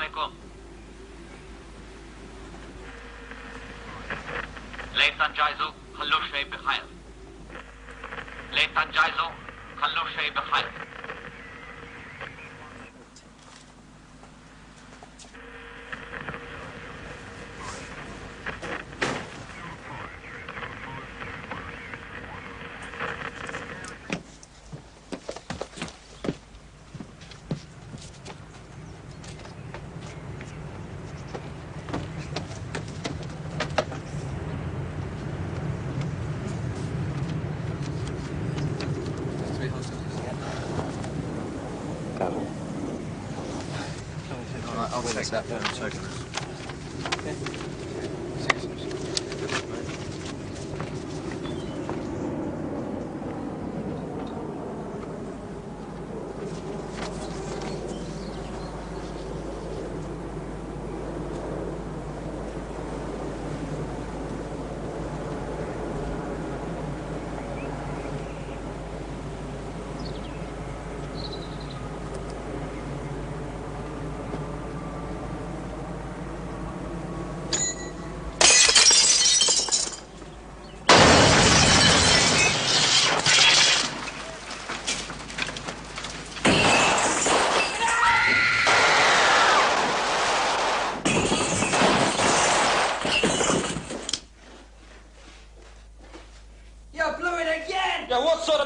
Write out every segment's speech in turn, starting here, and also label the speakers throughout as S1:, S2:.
S1: alaikum. Leitan Jaizu, Khallu Shay Bikhair. Leitan Jaizu, Khallu Shay Bikhair.
S2: I'll check that for a second. Okay.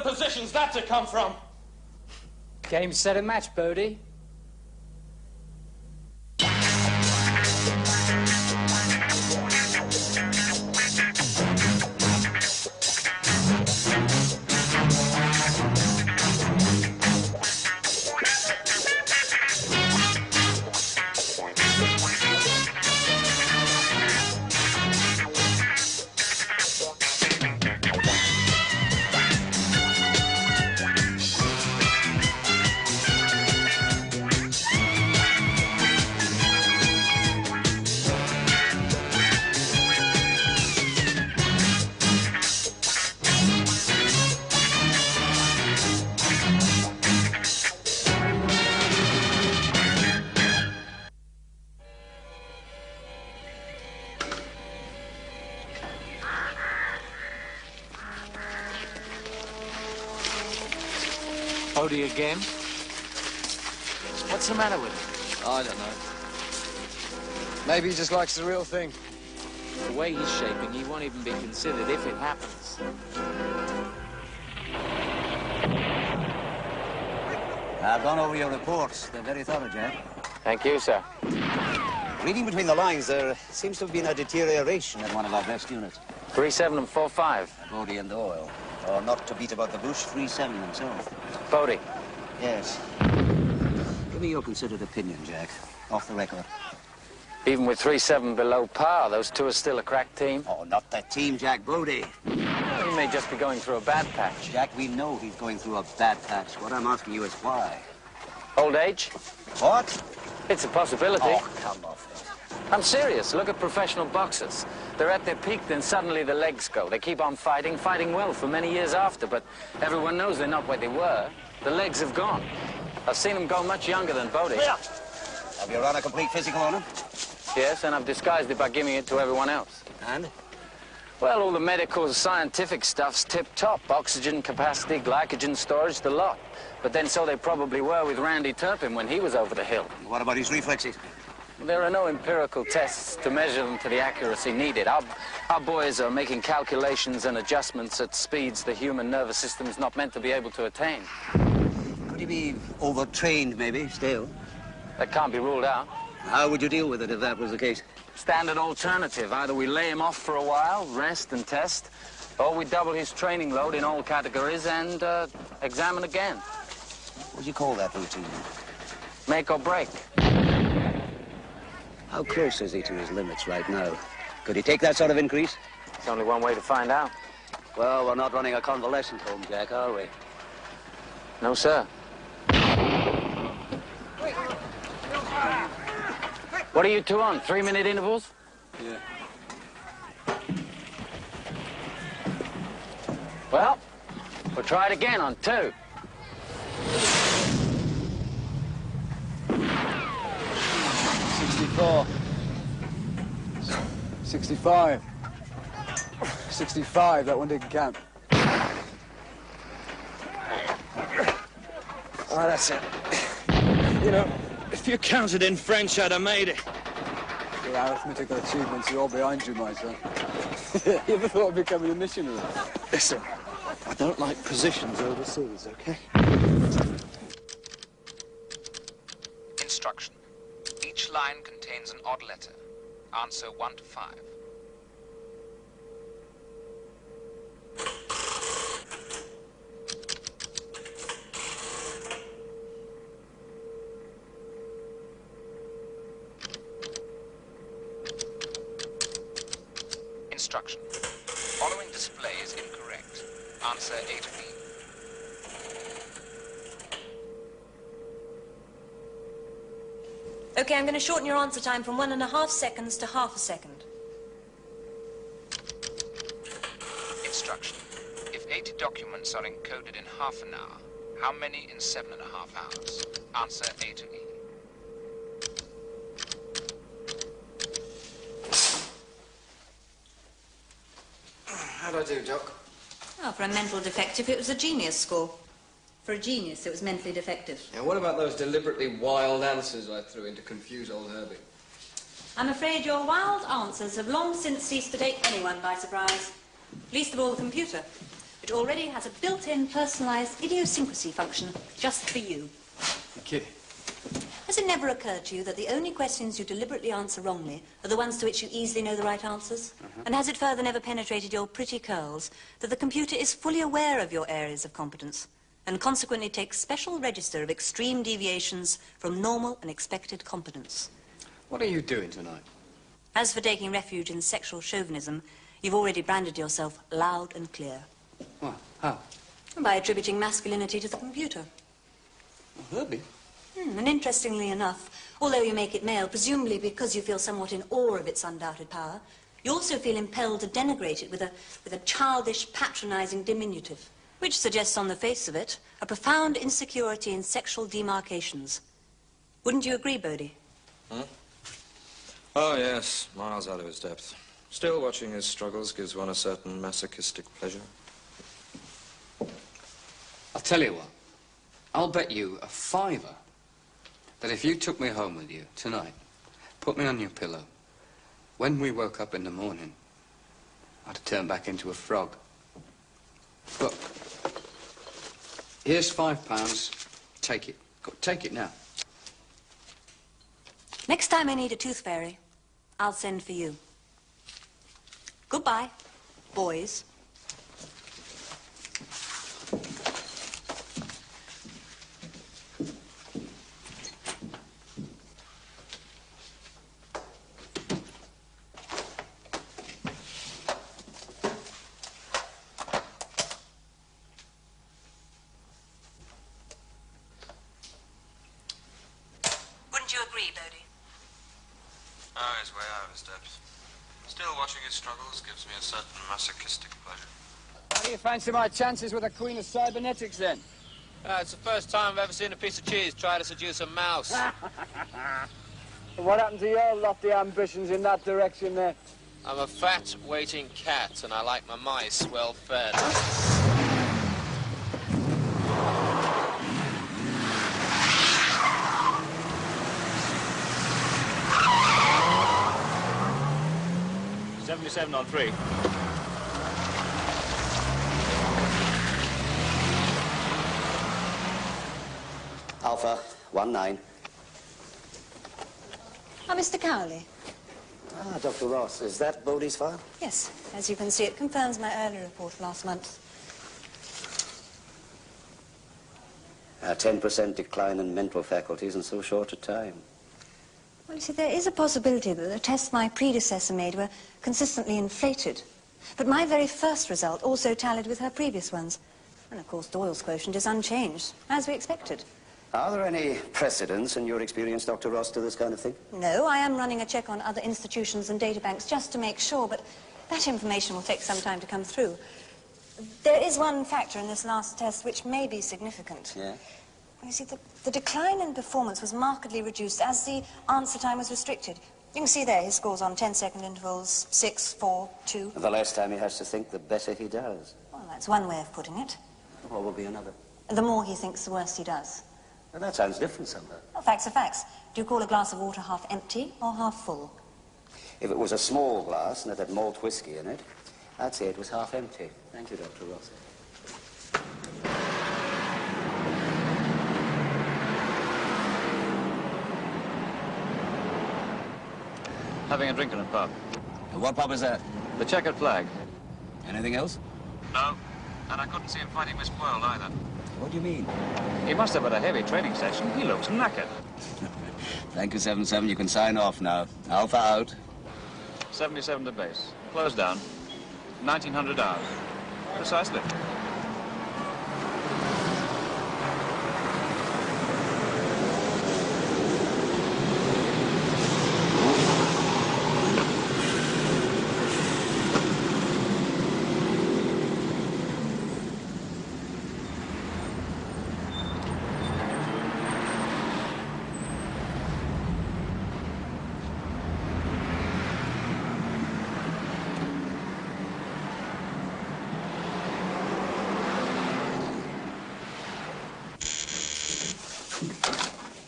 S3: Position's that to come from?
S4: Game, set, and match, Bodie. Bodie again? What's the matter with him?
S2: I don't know. Maybe he just likes the real thing.
S4: The way he's shaping, he won't even be considered if it happens.
S5: I've gone over your reports. They're very thorough, Jack.
S4: Thank you, sir.
S5: Reading between the lines, there seems to have been a deterioration in one of our best units.
S4: 3-7 and 4-5.
S5: Bodie and Doyle. Or not to beat about the bush, 3-7 himself.
S4: Bodie.
S5: Yes. Give me your considered opinion, Jack. Off the record.
S4: Even with 3-7 below par, those two are still a crack team.
S5: Oh, not that team, Jack. Bodie.
S4: Well, he may just be going through a bad patch.
S5: Jack, we know he's going through a bad patch. What I'm asking you is why.
S4: Old age?
S5: What?
S4: It's a possibility.
S5: Oh, come off it.
S4: I'm serious. Look at professional boxers. They're at their peak, then suddenly the legs go. They keep on fighting well for many years after, but everyone knows they're not where they were. The legs have gone. I've seen them go much younger than Bodie.
S5: Yeah. Have you run a complete physical on him?
S4: Yes, and I've disguised it by giving it to everyone else.
S5: And?
S4: Well, all the medical, scientific stuff's tip-top. Oxygen capacity, glycogen storage, the lot. But then so they probably were with Randy Turpin when he was over the hill.
S5: What about his reflexes?
S4: There are no empirical tests to measure them to the accuracy needed. Our boys are making calculations and adjustments at speeds the human nervous system's not meant to be able to attain.
S5: Could he be overtrained, maybe, still?
S4: That can't be ruled out.
S5: How would you deal with it if that was the case?
S4: Standard alternative. Either we lay him off for a while, rest and test, or we double his training load in all categories and examine again.
S5: What do you call that routine?
S4: Make or break.
S5: How close is he to his limits right now? Could he take that sort of increase?
S4: There's only one way to find out.
S5: Well, we're not running a convalescent home, Jack, are we?
S4: No, sir. What are you two on? 3-minute intervals?
S2: Yeah.
S4: Well, we'll try it again on 2.
S2: 64. 65. 65, that one didn't count. Oh, that's it.
S3: You know, if you counted in French, I'd have made it.
S2: Your arithmetical achievements are all behind you, my son. You ever thought of becoming a missionary?
S3: Listen, I don't like positions overseas, okay?
S6: Instruction. Each line contains an odd letter. Answer 1 to 5. Instruction. Following display is incorrect. Answer A to B.
S7: Okay, I'm going to shorten your answer time from 1.5 seconds to half a second.
S6: Instruction. If 80 documents are encoded in half an hour, how many in 7.5 hours? Answer A to E.
S2: How'd I do, Doc?
S7: Oh, for a mental defective, it was a genius score. For a genius, it was mentally defective.
S8: Yeah, what about those deliberately wild answers I threw in to confuse old Herbie?
S7: I'm afraid your wild answers have long since ceased to take anyone by surprise. Least of all the computer, which already has a built-in personalised idiosyncrasy function just for you.
S2: You're kidding.
S7: Has it never occurred to you that the only questions you deliberately answer wrongly are the ones to which you easily know the right answers? And has it further never penetrated your pretty curls that the computer is fully aware of your areas of competence and consequently takes special register of extreme deviations from normal and expected competence?
S8: What are you doing tonight?
S7: As for taking refuge in sexual chauvinism, you've already branded yourself loud and clear.
S8: What? How?
S7: By attributing masculinity to the computer.
S8: Oh, Herbie?
S7: And interestingly enough, although you make it male, presumably because you feel somewhat in awe of its undoubted power, you also feel impelled to denigrate it with a childish, patronising diminutive, which suggests on the face of it a profound insecurity in sexual demarcations. Wouldn't you agree, Bodie?
S9: Hmm? Oh, yes, miles out of his depth. Still, watching his struggles gives one a certain masochistic pleasure.
S8: I'll tell you what. I'll bet you a $5 that if you took me home with you tonight, put me on your pillow, when we woke up in the morning, I'd have turned back into a frog. Look, here's £5. Take it. Take it now.
S7: Next time I need a tooth fairy, I'll send for you. Goodbye, boys. Wouldn't you agree, Bodie?
S9: Oh, he's way out of his depth. Still, watching his struggles gives me a certain masochistic pleasure.
S2: How do you fancy my chances with the Queen of Cybernetics, then?
S10: It's the first time I've ever seen a piece of cheese try to seduce a mouse.
S2: What happened to your lofty ambitions in that direction, there?
S10: I'm a fat, waiting cat, and I like my mice well fed.
S3: '77 on 3.
S5: Alpha, 1-9.
S7: Oh, Mr. Cowley.
S5: Ah, Dr. Ross, is that Bodie's file?
S7: Yes, as you can see, it confirms my earlier report last month.
S5: A 10% decline in mental faculties in so short a time.
S7: Well, you see, there is a possibility that the tests my predecessor made were consistently inflated. But my very first result also tallied with her previous ones. And, of course, Doyle's quotient is unchanged, as we expected.
S5: Are there any precedents in your experience, Dr. Ross, to this kind of thing?
S7: No, I am running a check on other institutions and databanks just to make sure, but that information will take some time to come through. There is one factor in this last test which may be significant.
S5: Yeah?
S7: You see, the decline in performance was markedly reduced as the answer time was restricted, You can see there his scores on 10-second intervals, 6, 4, 2.
S5: The less time he has to think, the better he does.
S7: Well, that's one way of putting it.
S5: What will be another?
S7: The more he thinks, the worse he does.
S5: Well, that sounds different somehow.
S7: Well, facts are facts. Do you call a glass of water half empty or half full?
S5: If it was a small glass and it had malt whiskey in it, I'd say it was half empty. Thank you, Dr. Ross.
S11: Having a drink in a pub.
S5: What pub is that?
S11: The Checkered Flag.
S5: Anything else?
S11: No. And I couldn't see him fighting Miss World either.
S5: What do you mean?
S11: He must have had a heavy training session. He looks knackered.
S5: Thank you, 7-7. You can sign off now. Alpha out.
S11: 77 to base. Closed down. 1900 hours. Precisely.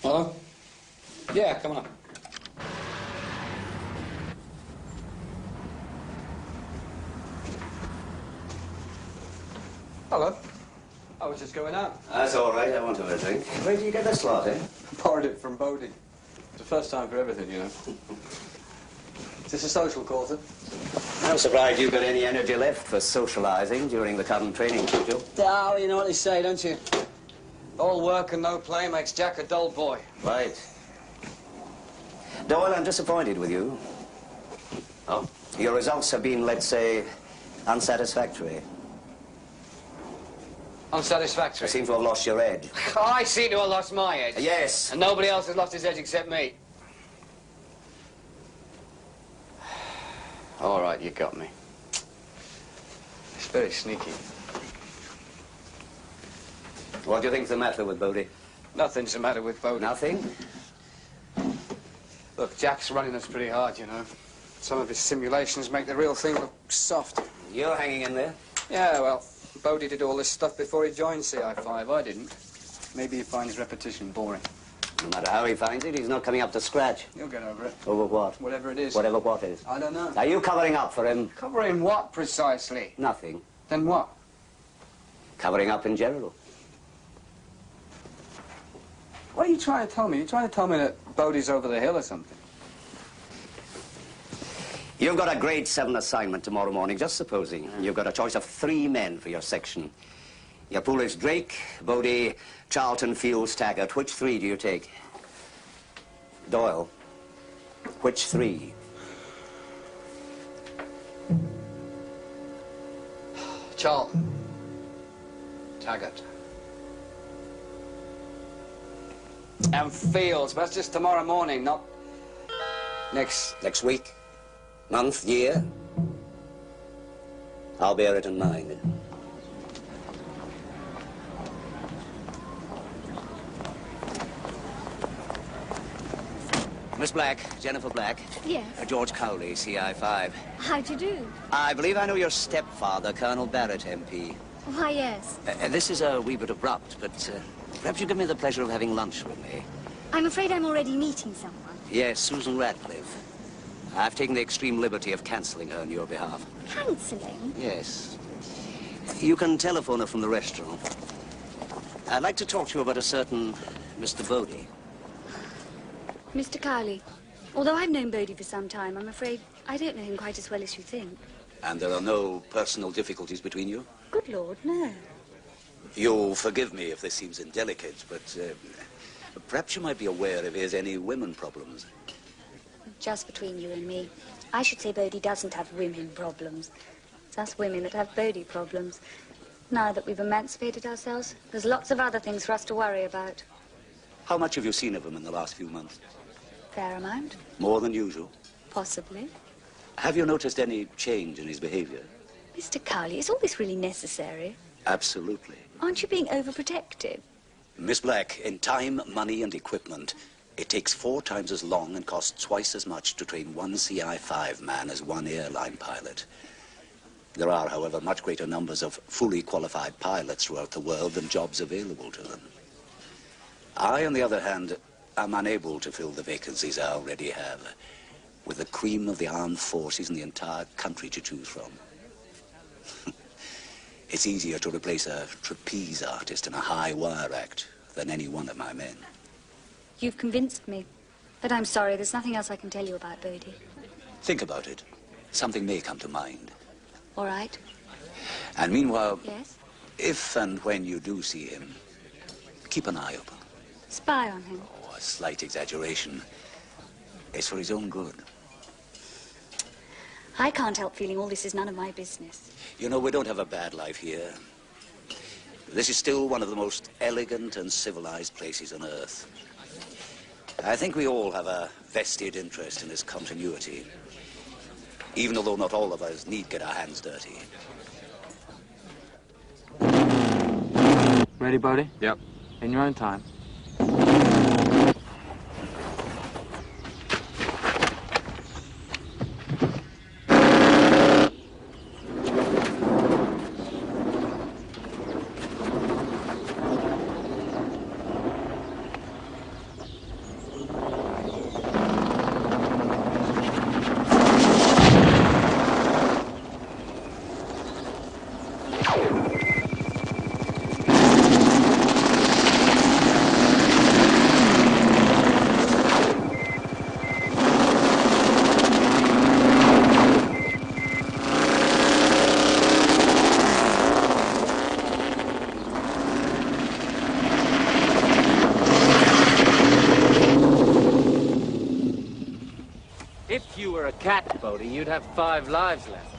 S8: Hello? Yeah, come on. Hello. I was just going out.
S5: That's all right. I want to have a drink. Where did you get this lot, eh?
S2: Borrowed it from Bodie. It's the first time for everything, you know. Is this a social quarter?
S5: I'm surprised you've got any energy left for socializing during the current training schedule.
S8: Oh, you know what they say, don't you? All work and no play makes Jack a dull boy.
S5: Right. Doyle, I'm disappointed with you. Oh? Your results have been, let's say, unsatisfactory.
S8: Unsatisfactory?
S5: You seem to have lost your edge.
S8: I seem to have lost my edge.
S5: Yes.
S8: And nobody else has lost his edge except me. All right, you got me. It's very sneaky.
S5: What do you think's the matter with Bodie?
S8: Nothing's the matter with Bodie.
S5: Nothing?
S8: Look, Jack's running us pretty hard, you know. Some of his simulations make the real thing look soft.
S5: You're hanging in there?
S8: Yeah, well, Bodie did all this stuff before he joined CI5. I didn't.
S2: Maybe he finds repetition boring.
S5: No matter how he finds it, he's not coming up to scratch.
S2: He'll get over it.
S5: Over what?
S2: Whatever it is.
S5: Whatever what is.
S2: I don't know.
S5: Are you covering up for him?
S8: Covering what, precisely?
S5: Nothing.
S8: Then what?
S5: Covering up in general.
S8: What are you trying to tell me? You're trying to tell me that Bodie's over the hill or something?
S5: You've got a grade 7 assignment tomorrow morning, just supposing. You've got a choice of 3 men for your section. Your pool is Drake, Bodie, Charlton, Fields, Taggart. Which 3 do you take? Doyle, which 3?
S8: Charlton. Taggart. And Fields, but that's just tomorrow morning, not
S5: Next week? Month? Year? I'll bear it in mind. Miss Black, Jennifer Black.
S12: Yes.
S5: George Cowley, CI5.
S12: How'd you do?
S5: I believe I know your stepfather, Colonel Barrett, MP.
S12: Why, yes.
S5: This is a wee bit abrupt, but perhaps you give me the pleasure of having lunch with me.
S12: I'm afraid I'm already meeting someone.
S5: Yes, Susan Radcliffe. I've taken the extreme liberty of cancelling her on your behalf.
S12: Cancelling?
S5: Yes. You can telephone her from the restaurant. I'd like to talk to you about a certain Mr. Bodie.
S12: Mr. Cowley, although I've known Bodie for some time, I'm afraid I don't know him quite as well as you think.
S5: And there are no personal difficulties between you?
S12: Good Lord, no.
S5: You'll forgive me if this seems indelicate, but perhaps you might be aware if he has any women problems.
S12: Just between you and me, I should say Bodie doesn't have women problems. It's us women that have Bodie problems. Now that we've emancipated ourselves, there's lots of other things for us to worry about.
S5: How much have you seen of him in the last few months?
S12: Fair amount.
S5: More than usual?
S12: Possibly.
S5: Have you noticed any change in his behavior?
S12: Mr. Cowley, is all this really necessary?
S5: Absolutely.
S12: Aren't you being overprotective?
S5: Miss Black, in time, money, and equipment,
S13: It takes 4 times as long and costs twice as much to train one CI-5 man as one airline pilot. There are, however, much greater numbers of fully qualified pilots throughout the world than jobs available to them. I, on the other hand, am unable to fill the vacancies I already have, with the cream of the armed forces in the entire country to choose from. It's easier to replace a trapeze artist in a high wire act than any one of my men.
S12: You've convinced me. But I'm sorry, there's nothing else I can tell you about Bodie.
S13: Think about it. Something may come to mind.
S12: All right.
S13: And meanwhile,
S12: Yes?
S13: if and when you do see him, keep an eye open.
S12: Spy on him.
S13: Oh, a slight exaggeration. It's for his own good.
S12: I can't help feeling all this is none of my business.
S13: You know, we don't have a bad life here. This is still one of the most elegant and civilized places on Earth. I think we all have a vested interest in this continuity, even although not all of us need get our hands dirty.
S14: Ready, Bodie?
S11: Yep.
S14: In your own time.
S4: If you were a cat, Bodie, you'd have 5 lives left.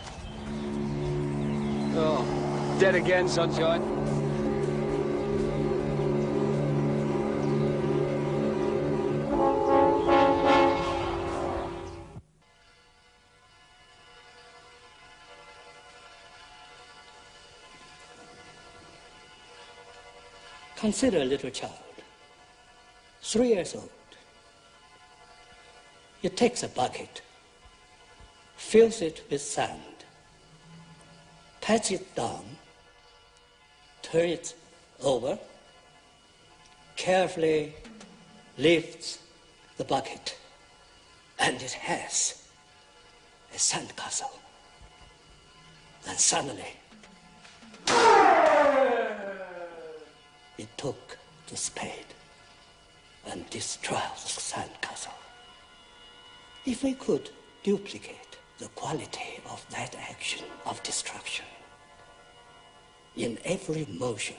S2: Oh, dead again, sunshine.
S15: Consider a little child, 3 years old. He takes a bucket, fills it with sand, pats it down, turns it over, carefully lifts the bucket, and it has a sandcastle. Then suddenly, it took the spade and destroyed the sandcastle. If we could duplicate the quality of that action of destruction in every motion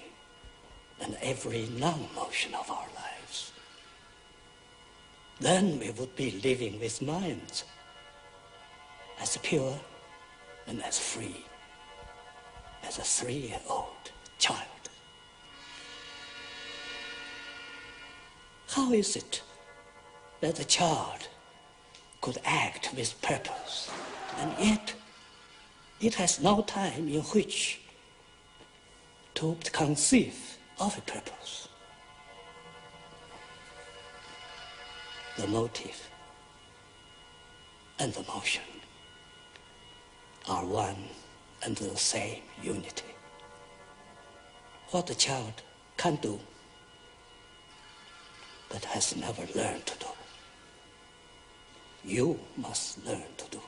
S15: and every non-motion of our lives, then we would be living with minds as pure and as free as a 3-year-old child. How is it that a child could act with purpose, and yet it has no time in which to conceive of a purpose? The motive and the motion are one and the same unity. What the child can do, but has never learned to do, you must learn to do.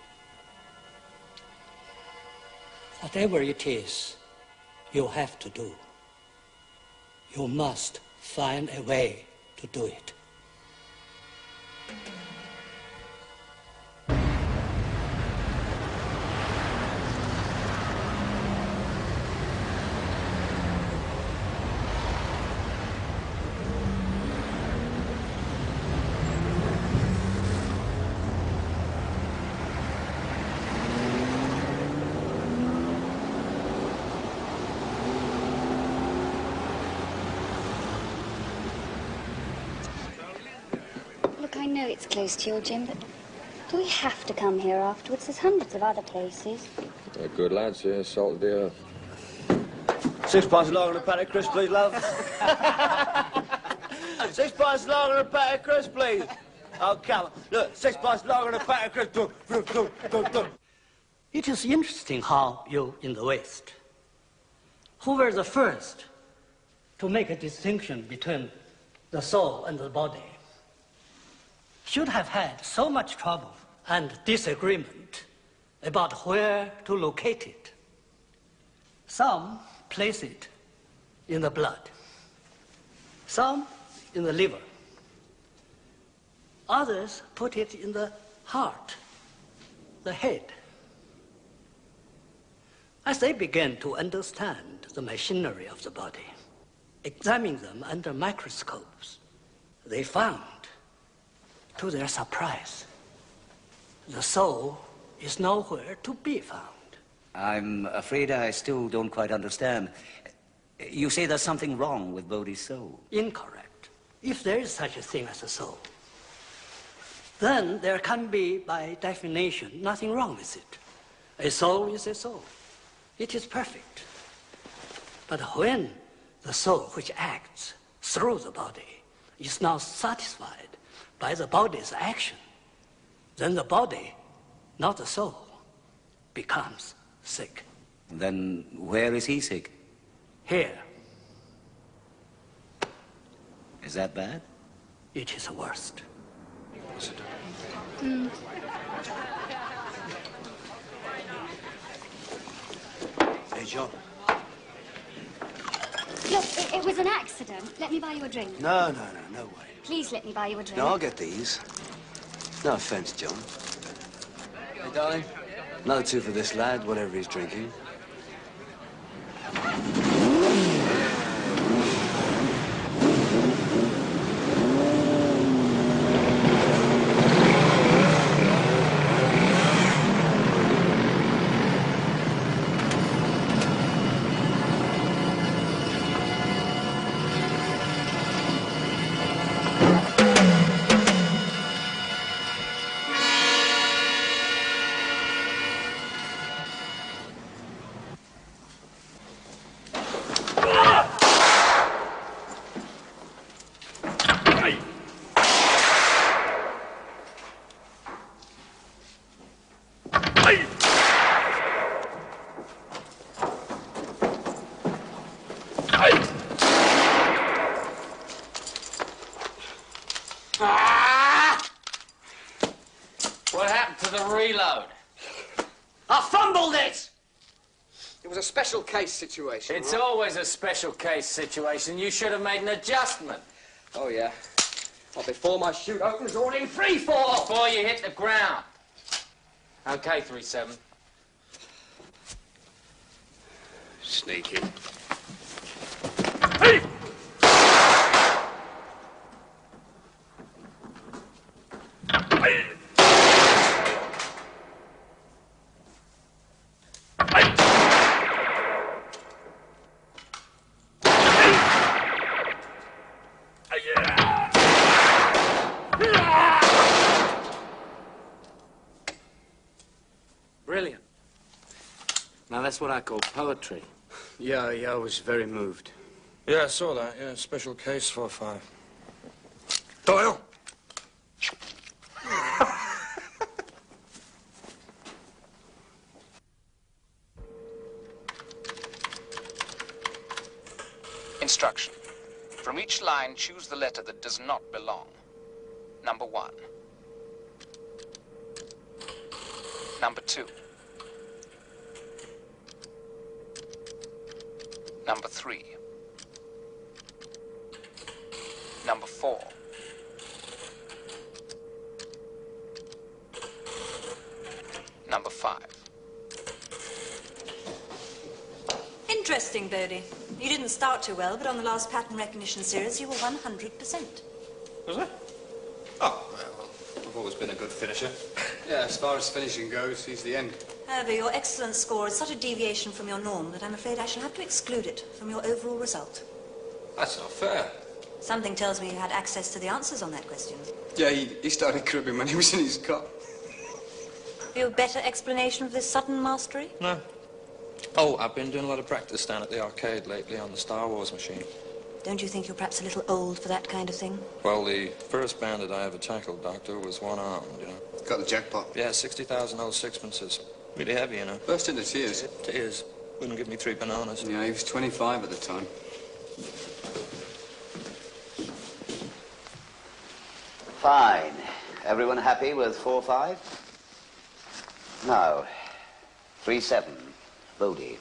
S15: Whatever it is you have to do, you must find a way to do it.
S12: I know it's close to your gym, but do we have to come here afterwards? There's hundreds of other places.
S9: They're good lads, yeah, salt of the earth.
S2: 6 pints of lager and a paddock crisp, please, love.
S14: on, 6 pints lager and a pack of crisps, please. Oh, come on. Look, 6 pints lager and a pack of crisps.
S15: It is interesting how you, in the West, who were the first to make a distinction between the soul and the body, should have had so much trouble and disagreement about where to locate it. Some place it in the blood, some in the liver, others put it in the heart, the head. As they began to understand the machinery of the body, examining them under microscopes, they found, to their surprise, the soul is nowhere to be found.
S5: I'm afraid I still don't quite understand. You say there's something wrong with Bodie's soul?
S15: Incorrect. If there is such a thing as a soul, then there can be, by definition, nothing wrong with it. A soul is a soul. It is perfect. But when the soul which acts through the body is not satisfied by the body's action, then the body, not the soul, becomes sick.
S5: Then where is he sick?
S15: Here.
S5: Is that bad?
S15: It is the worst.
S13: Hey, John.
S12: Look, it was an accident. Let me buy you a drink.
S13: No way.
S12: Please let me buy you a drink.
S13: No, I'll get these. No offense, John. Hey, darling. Another 2 for this lad, whatever he's drinking.
S4: What happened to the reload?
S14: I fumbled it! It was a special case situation.
S4: It's
S14: right?
S4: always a special case situation. You should have made an adjustment.
S14: Oh, yeah. Well, before my chute opens, all in free fall!
S4: Before you hit the ground. Okay, 3-7.
S13: Sneaky.
S14: Hey!
S4: Brilliant. Now, that's what I call poetry.
S8: Yeah, I was very moved.
S9: Yeah, I saw that. Yeah, special case 4-5. Doyle!
S6: Instruction. From each line, choose the letter that does not belong. Number 1. Number 2. Number 3. Number 4. Number 5.
S7: Interesting, Bodie. You didn't start too well, but on the last pattern recognition series, you were 100%.
S9: Was it? Oh, well, I've always been a good finisher.
S8: Yeah, as far as finishing goes, he's the end.
S7: However, your excellent score is such a deviation from your norm that I'm afraid I shall have to exclude it from your overall result.
S9: That's not fair.
S7: Something tells me you had access to the answers on that question.
S8: Yeah, he started cribbing when he was in his cot.
S7: Have you a better explanation of this sudden mastery?
S9: No. Oh, I've been doing a lot of practice down at the arcade lately on the Star Wars machine.
S7: Don't you think you're perhaps a little old for that kind of thing?
S9: Well, the first bandit I ever tackled, Doctor, was one-armed, you know.
S16: Got the jackpot?
S9: Yeah, 60,000 old sixpences. Really heavy, you know.
S8: Burst into tears.
S9: Tears. Wouldn't give me 3 bananas.
S8: Yeah, he was 25 at the time.
S5: Fine. Everyone happy with 4-5? Now, 3-7. Bodie.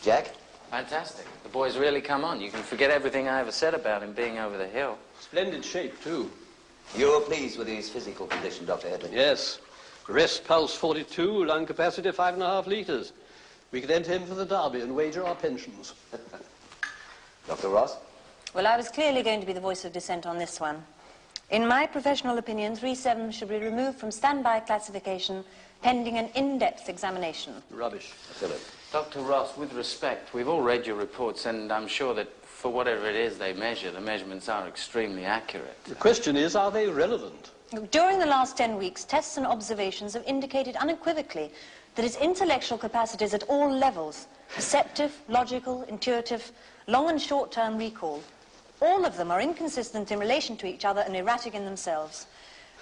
S5: Jack?
S4: Fantastic. The boy's really come on. You can forget everything I ever said about him being over the hill.
S17: Splendid shape, too.
S5: You're pleased with his physical condition, Dr. Headley?
S17: Yes. Rest pulse 42, lung capacity 5.5 litres. We could enter him for the derby and wager our pensions.
S5: Dr. Ross?
S7: Well, I was clearly going to be the voice of dissent on this one. In my professional opinion, 3-7 should be removed from standby classification pending an in-depth examination.
S17: Rubbish.
S5: Philip?
S4: Dr. Ross, with respect, we've all read your reports, and I'm sure that for whatever it is they measure, the measurements are extremely accurate.
S17: The question is, are they relevant?
S7: During the last 10 weeks, tests and observations have indicated unequivocally that his intellectual capacities at all levels, perceptive, logical, intuitive, long and short-term recall, all of them are inconsistent in relation to each other and erratic in themselves.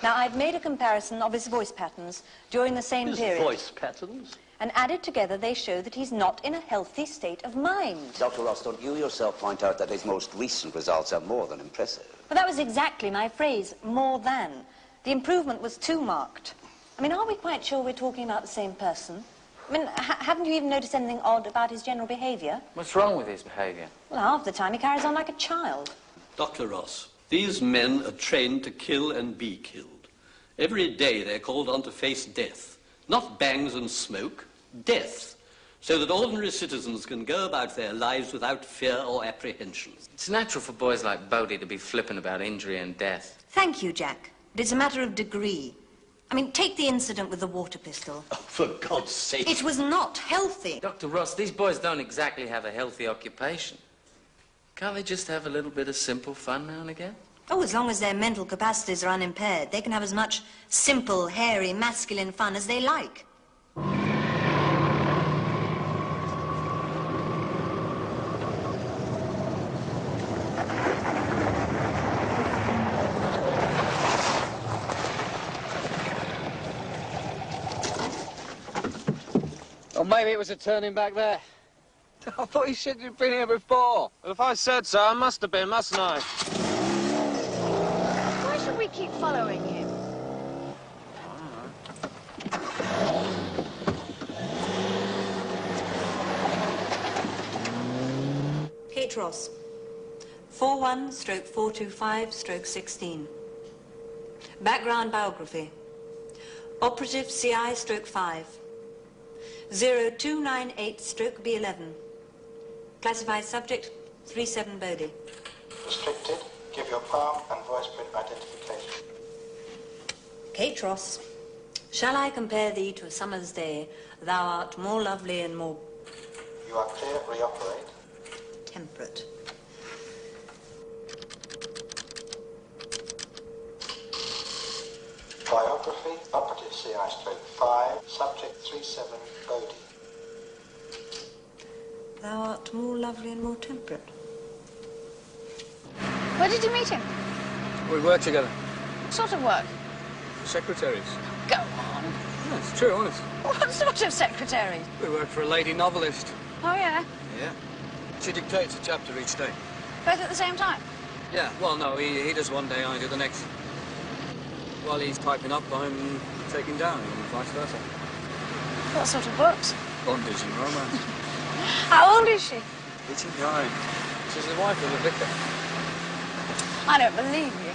S7: Now, I've made a comparison of his voice patterns during the same
S17: His
S7: period.
S17: voice patterns?
S7: And added together, they show that he's not in a healthy state of mind.
S5: Dr. Ross, don't you yourself point out that his most recent results are more than impressive?
S7: Well, that was exactly my phrase, more than. The improvement was too marked. I mean, are we quite sure we're talking about the same person? I mean, haven't you even noticed anything odd about his general behaviour?
S4: What's wrong with his behaviour?
S7: Well, half the time he carries on like a child.
S17: Dr. Ross, these men are trained to kill and be killed. Every day they're called on to face death. Not bangs and smoke, death. So that ordinary citizens can go about their lives without fear or apprehension.
S4: It's natural for boys like Bodie to be flippant about injury and death.
S7: Thank you, Jack. But it's a matter of degree. I mean, take the incident with the water pistol.
S17: Oh, for God's sake.
S7: It was not healthy.
S4: Dr. Ross, these boys don't exactly have a healthy occupation. Can't they just have a little bit of simple fun now and again?
S7: Oh, as long as their mental capacities are unimpaired, they can have as much simple, hairy, masculine fun as they like.
S2: Or maybe it was a turning back there. I thought you said you'd been here before.
S10: Well, if I said so, I must have been, mustn't I?
S12: Why should we keep following him?
S7: Kate Ross. 41/425/16. Background biography. Operative CI/5. 0298/B11. Classified subject, 3-7 Bodie.
S18: Restricted. Give your palm and voice print identification.
S7: Kate Ross. Shall I compare thee to a summer's day? Thou art more lovely and more...
S18: You are clear. Reoperate.
S7: temperate.
S18: Biography. Operative CI/5. Subject 3-7 Bodie.
S7: Thou art more lovely and more temperate.
S12: Where did you meet him?
S2: We work together.
S12: What sort of work?
S2: Secretaries.
S12: Go on.
S2: Yeah, it's true, honest.
S12: What sort of secretary?
S2: We work for a lady novelist.
S12: Oh, yeah?
S2: Yeah. She dictates a chapter each day.
S12: Both at the same time?
S2: Yeah, well, no, he does one day, I do the next. While he's typing up, I'm taking down, and vice versa.
S12: What sort of books?
S2: Bondage and romance.
S12: How old is she?
S2: 89. She's the wife of the vicar.
S12: I don't believe you.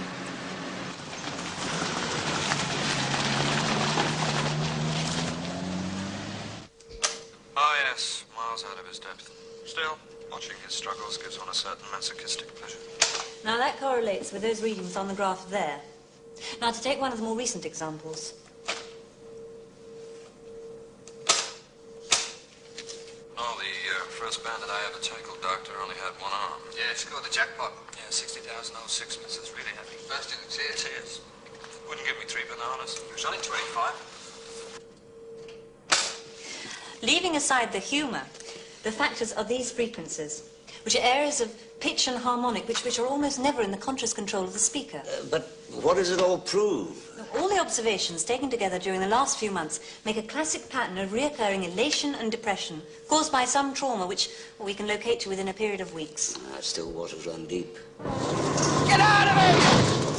S9: Oh, yes, miles out of his depth. Still, watching his struggles gives one a certain masochistic pleasure.
S7: Now, that correlates with those readings on the graph there. Now, to take one of the more recent examples.
S9: Oh, the first bandit I ever tackled, Doctor, only had one arm.
S8: Yeah, scored the jackpot.
S9: Yeah, 60,000 old sixpences, really heavy.
S8: Burst into tears.
S9: Tears. Wouldn't give me 3 bananas.
S8: He was only 25.
S7: Leaving aside the humour, The factors are these frequencies, which are areas of pitch and harmonic, which are almost never in the conscious control of the speaker.
S5: But what does it all prove?
S7: All the observations taken together during the last few months make a classic pattern of reoccurring elation and depression caused by some trauma which we can locate to within a period of weeks.
S5: Still waters run deep.
S14: Get out of it!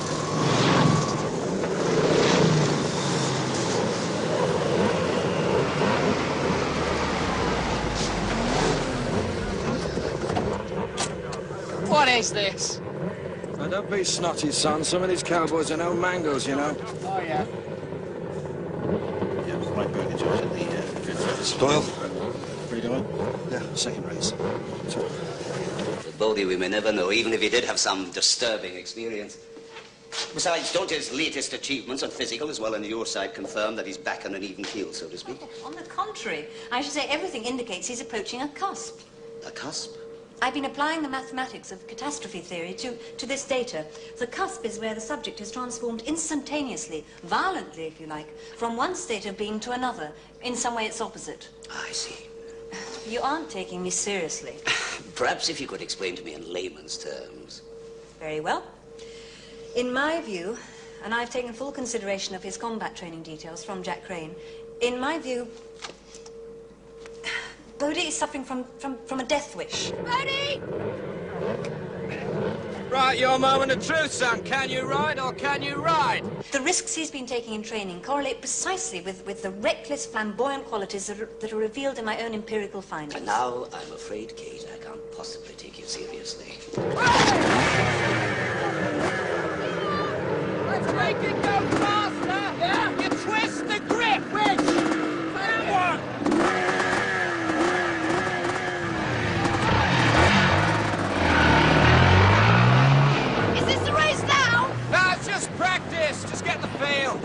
S10: What is this?
S3: Now, don't be snotty, son. Some of these cowboys are no mangoes, you know.
S10: Oh, yeah.
S18: Yeah, right burger George in the
S3: Doyle?
S18: Pretty Doyle? Yeah, second race.
S5: With Bodie, we may never know, even if he did have some disturbing experience. Besides, don't his latest achievements on physical as well on your side confirm that he's back on an even keel, so to speak?
S7: Oh, on the contrary, I should say everything indicates he's approaching a cusp.
S5: A cusp?
S7: I've been applying the mathematics of catastrophe theory to this data. The cusp is where the subject is transformed instantaneously, violently, if you like, from one state of being to another. In some way, it's opposite.
S5: I see.
S7: You aren't taking me seriously.
S5: Perhaps if you could explain to me in layman's terms.
S7: Very well. In my view, and I've taken full consideration of his combat training details from Jack Crane, in my view, Bodie is suffering from a death wish.
S12: Bodie!
S3: Right, your moment of truth, son. Can you ride or can you ride?
S7: The risks he's been taking in training correlate precisely with the reckless, flamboyant qualities that are revealed in my own empirical findings.
S5: And now, I'm afraid, Kate, I can't possibly take you seriously.
S14: Let's make it go faster! Yeah? You twist the grip, Rich! That one!
S12: Is this the race now?
S3: No, it's just practice. Just get the feel.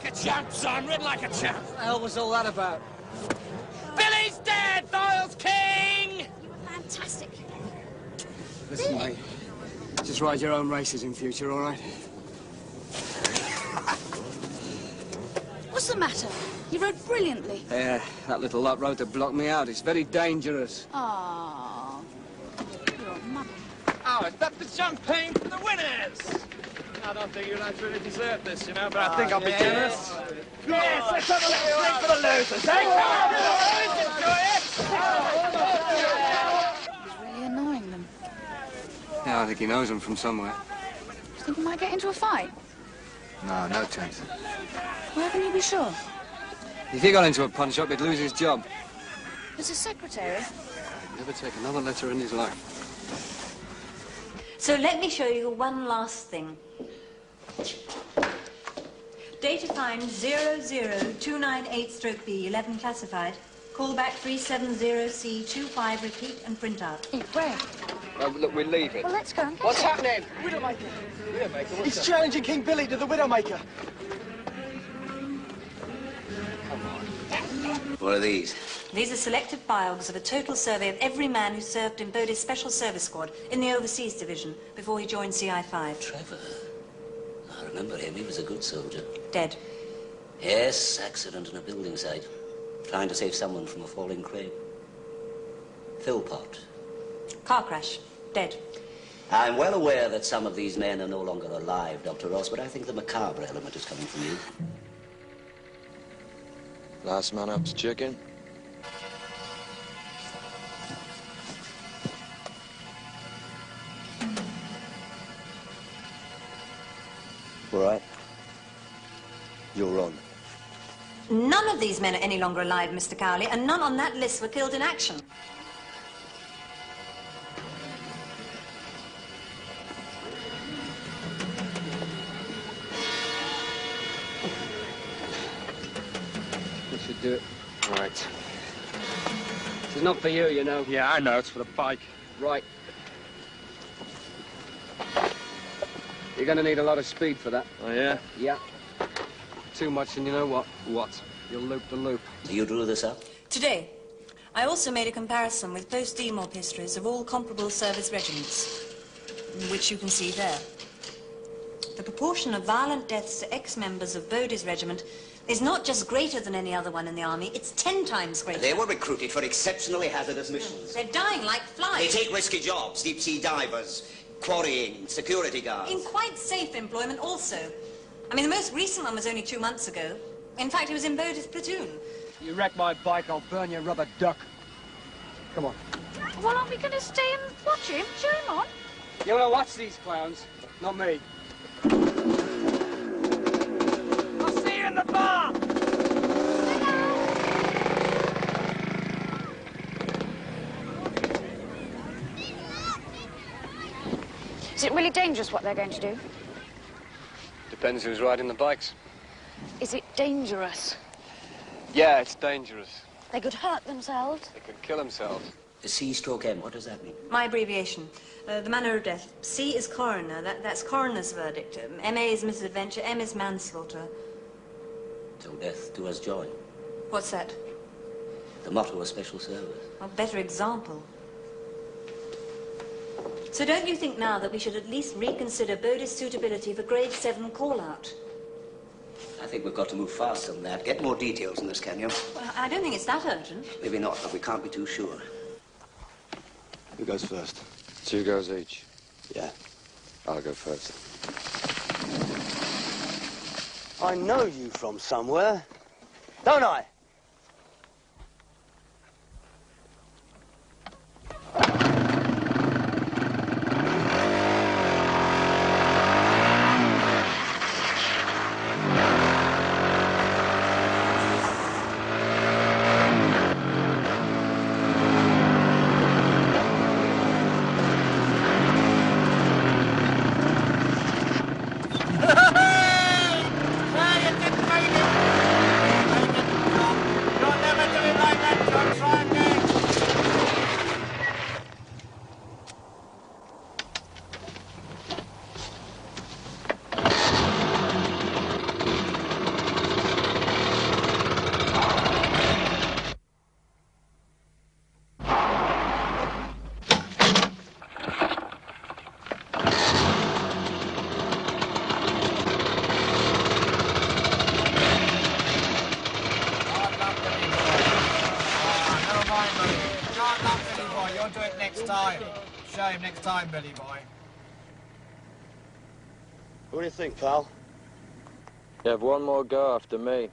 S14: like a champ, son. Rid like a champ.
S15: What the hell was all that about?
S14: Billy's dead! Doyle's king!
S12: You were fantastic.
S15: Listen, mate. Just ride your own races in future, all right?
S12: What's the matter? You rode brilliantly.
S15: Yeah, that little lot rode to block me out. It's very dangerous.
S12: Aww. You're a mother.
S11: Oh, is that the champagne for the winners? I don't think you actually deserve this, you know, but I think I'll be generous.
S14: Yes, let's have a little drink for the losers, eh?
S12: He's really annoying them.
S15: Yeah, I think he knows them from somewhere.
S12: Do you think he might get into a fight?
S15: No, no chance.
S12: Where can you be sure?
S15: If he got into a punch up, he'd lose his job.
S12: As a secretary?
S15: He'd never take another letter in his life.
S7: So let me show you one last thing. Data find 00298-B, 11 classified. Callback 370C25, repeat and print out.
S12: Where?
S15: Look, we'll leave it.
S12: Well, let's go and get
S14: What's
S12: it.
S14: happening?
S3: Widowmaker.
S15: Widowmaker,
S3: He's challenging King Billy to the Widowmaker.
S5: What are these?
S7: These are selected biogs of a total survey of every man who served in Bodie's Special Service Squad in the Overseas Division before he joined CI5.
S5: Trevor. I remember him. He was a good soldier.
S7: Dead.
S5: Yes, accident on a building site. Trying to save someone from a falling crane. Philpott.
S7: Car crash. Dead.
S5: I'm well aware that some of these men are no longer alive, Dr. Ross, but I think the macabre element is coming from you.
S9: Last man up's chicken.
S5: All right. You're on.
S7: None of these men are any longer alive, Mr. Cowley, and none on that list were killed in action.
S15: We should do it. All right. This is not for you, you know.
S11: Yeah, I know. It's for the bike.
S15: Right. You're going to need a lot of speed for that.
S11: Oh, yeah?
S15: Yeah. Too much, and you know what? What? You'll loop the loop.
S5: You drew this up?
S7: Today, I also made a comparison with post-DMOP histories of all comparable service regiments, which you can see there. The proportion of violent deaths to ex-members of Bodie's regiment is not just greater than any other one in the army, it's 10 times greater.
S5: They were recruited for exceptionally hazardous missions.
S7: They're dying like flies.
S5: They take risky jobs, deep-sea divers, quarrying, security guards.
S7: In quite safe employment also. I mean, the most recent one was only 2 months ago. In fact, he was in Bodie's platoon.
S15: You wreck my bike, I'll burn your rubber duck. Come on.
S12: Well, aren't we going to stay and watch him? Cheer him on?
S15: You want to watch these clowns, not me.
S14: I'll see you in the bar!
S12: Is it really dangerous what they're going to do?
S15: Depends who's riding the bikes.
S12: Is it dangerous?
S15: Yeah, it's dangerous.
S12: They could hurt themselves.
S15: They could kill themselves.
S5: C/M, what does that mean?
S7: My abbreviation. The manner of death. C is coroner. That's coroner's verdict. MA is misadventure. M is manslaughter.
S5: Till death do us join.
S7: What's that?
S5: The motto of special service.
S7: A better example. So don't you think now that we should at least reconsider Bodie's suitability for grade 7 call-out?
S5: I think we've got to move fast on that. Get more details on this, can you?
S7: Well, I don't think it's that urgent.
S5: Maybe not, but we can't be too sure.
S3: Who goes first?
S9: 2 goes each.
S3: Yeah.
S9: I'll go first.
S14: I know you from somewhere, don't I?
S11: time. Shame next time, Billy boy.
S3: What do you think, pal?
S9: You have one more go after me.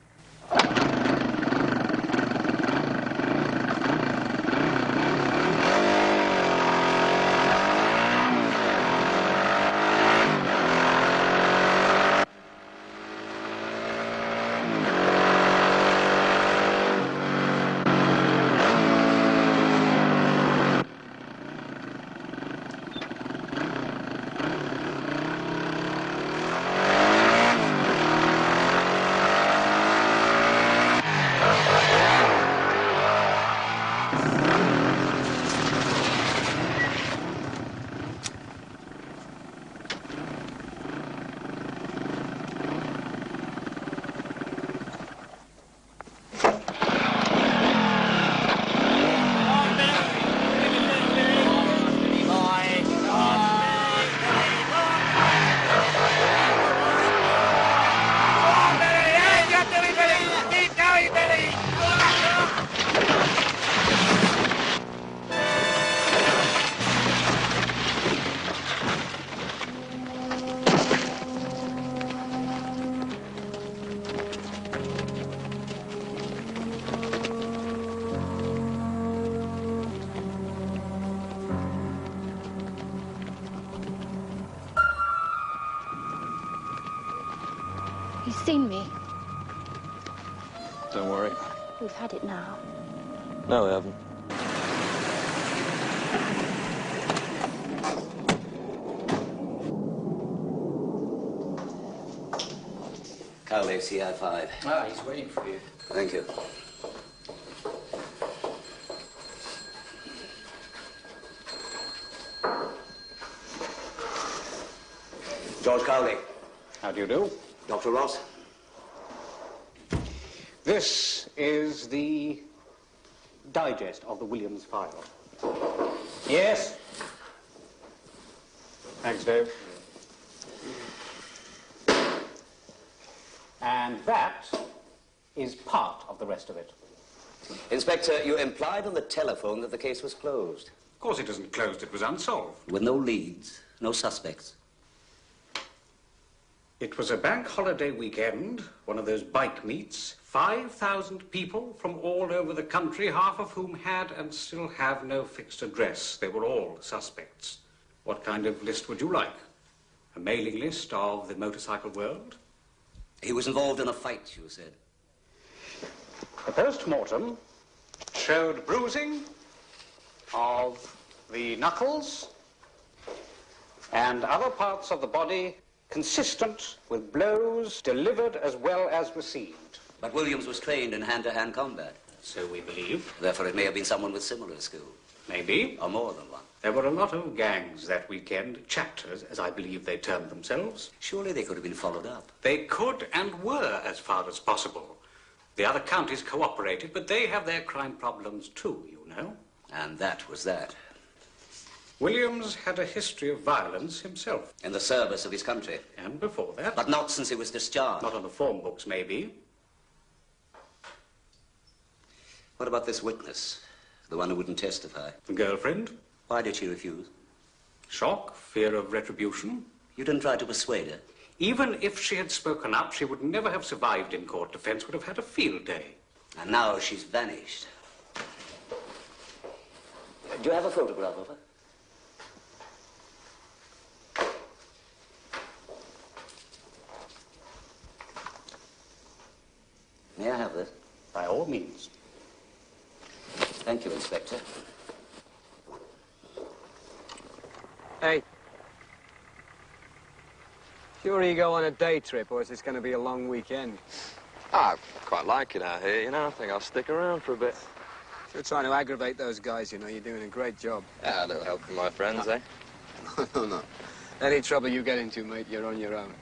S12: He's seen me.
S9: Don't worry.
S12: We've had it now.
S9: No, we haven't.
S5: Cowley, CI5.
S8: Ah, he's waiting for you.
S5: Thank you. George Cowley.
S16: How do you do?
S5: Dr. Ross.
S16: This is the digest of the Williams file. Yes? Thanks, Dave. And that is part of the rest of it.
S5: Inspector, you implied on the telephone that the case was closed.
S16: Of course it isn't closed, it was unsolved.
S5: With no leads, no suspects.
S16: It was a bank holiday weekend, one of those bike meets. 5,000 people from all over the country, half of whom had and still have no fixed address. They were all suspects. What kind of list would you like? A mailing list of the motorcycle world?
S5: He was involved in a fight, you said.
S16: The post-mortem showed bruising of the knuckles and other parts of the body consistent with blows delivered as well as received.
S5: But Williams was trained in hand-to-hand combat.
S16: So we believe.
S5: Therefore, it may have been someone with similar skill.
S16: Maybe.
S5: Or more than one.
S16: There were a lot of gangs that weekend, chapters, as I believe they termed themselves.
S5: Surely they could have been followed up.
S16: They could and were, as far as possible. The other counties cooperated, but they have their crime problems too, you know.
S5: And that was that.
S16: Williams had a history of violence himself.
S5: In the service of his country.
S16: And before that.
S5: But not since he was discharged.
S16: Not on the form books, maybe.
S5: What about this witness? The one who wouldn't testify?
S16: The girlfriend.
S5: Why did she refuse?
S16: Shock, fear of retribution.
S5: You didn't try to persuade her?
S16: Even if she had spoken up, she would never have survived in court. Defense would have had a field day.
S5: And now she's vanished. Do you have a photograph of her? May I have this?
S16: By all means.
S5: Thank you, Inspector.
S19: Hey. Sure you go on a day trip, or is this going to be a long weekend?
S9: I quite like it out here, you know. I think I'll stick around for a bit.
S19: If you're trying to aggravate those guys, you know, you're doing a great job.
S9: Yeah, a little help from my friends, eh?
S19: No. Any trouble you get into, mate, you're on your own.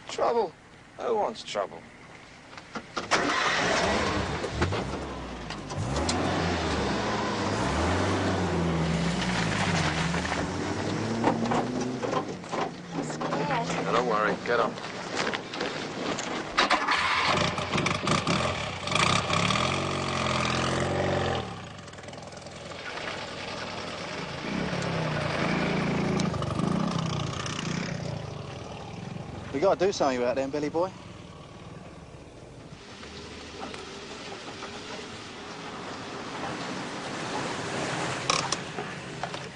S9: Trouble? Who wants trouble? No, don't worry. Get up.
S20: got to do something about them, Billy boy.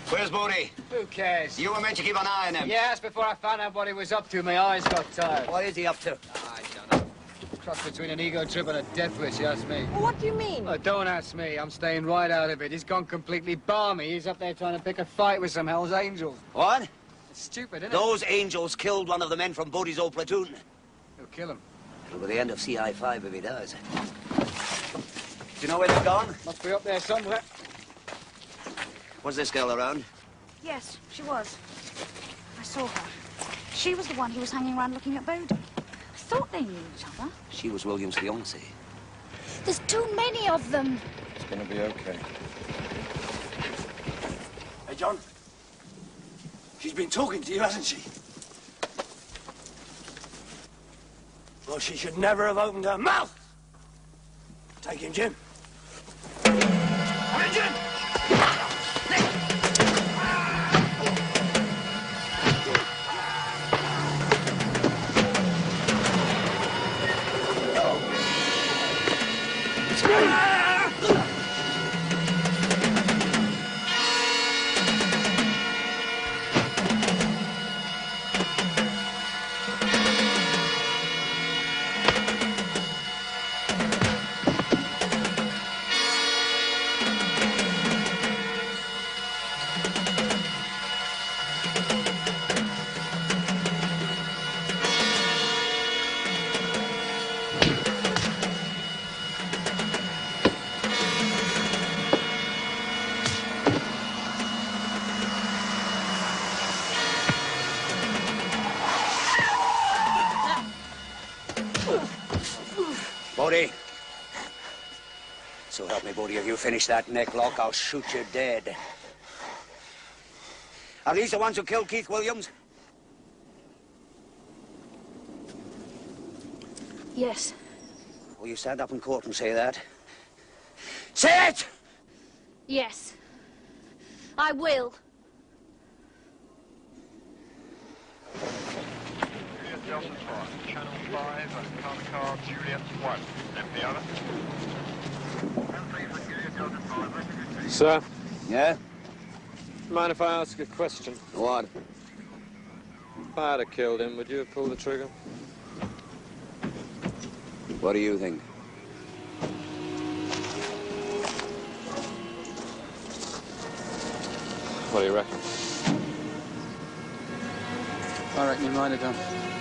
S5: Where's Bodie?
S19: Who cares?
S5: You were meant to keep an eye on him.
S19: Yes, before I found out what he was up to, my eyes got tired.
S5: What is he up to?
S19: I don't know. Cross between an ego trip and a death wish, you ask me.
S21: Well, what do you mean?
S19: Oh, don't ask me. I'm staying right out of it. He's gone completely balmy. He's up there trying to pick a fight with some Hell's Angels.
S5: What?
S19: It's stupid, isn't it?
S5: Those angels killed one of the men from Bodie's old platoon.
S19: Who'll kill him?
S5: It'll be the end of CI5 if he does. Do you know where they've gone?
S19: Must be up there somewhere.
S5: Was this girl around?
S12: Yes, she was. I saw her. She was the one who was hanging around looking at Bodie. I thought they knew each other.
S5: She was William's fiancée.
S12: There's too many of them.
S9: It's gonna be okay.
S14: Hey, John. She's been talking to you, hasn't she? Well, she should never have opened her mouth. Take him, Jim. Come in, Jim! Bodie. So help me, Bodie, if you finish that neck lock, I'll shoot you dead. Are these the ones who killed Keith Williams?
S12: Yes.
S5: Will you stand up in court and say that? Say it!
S12: Yes. I will.
S18: Channel 5 and car Juliet 1.
S11: Sir?
S5: Yeah?
S11: Mind if I ask a question?
S5: What?
S11: If I had have killed him, would you have pulled the trigger?
S5: What do you think?
S11: What do you reckon?
S19: I reckon you might have done.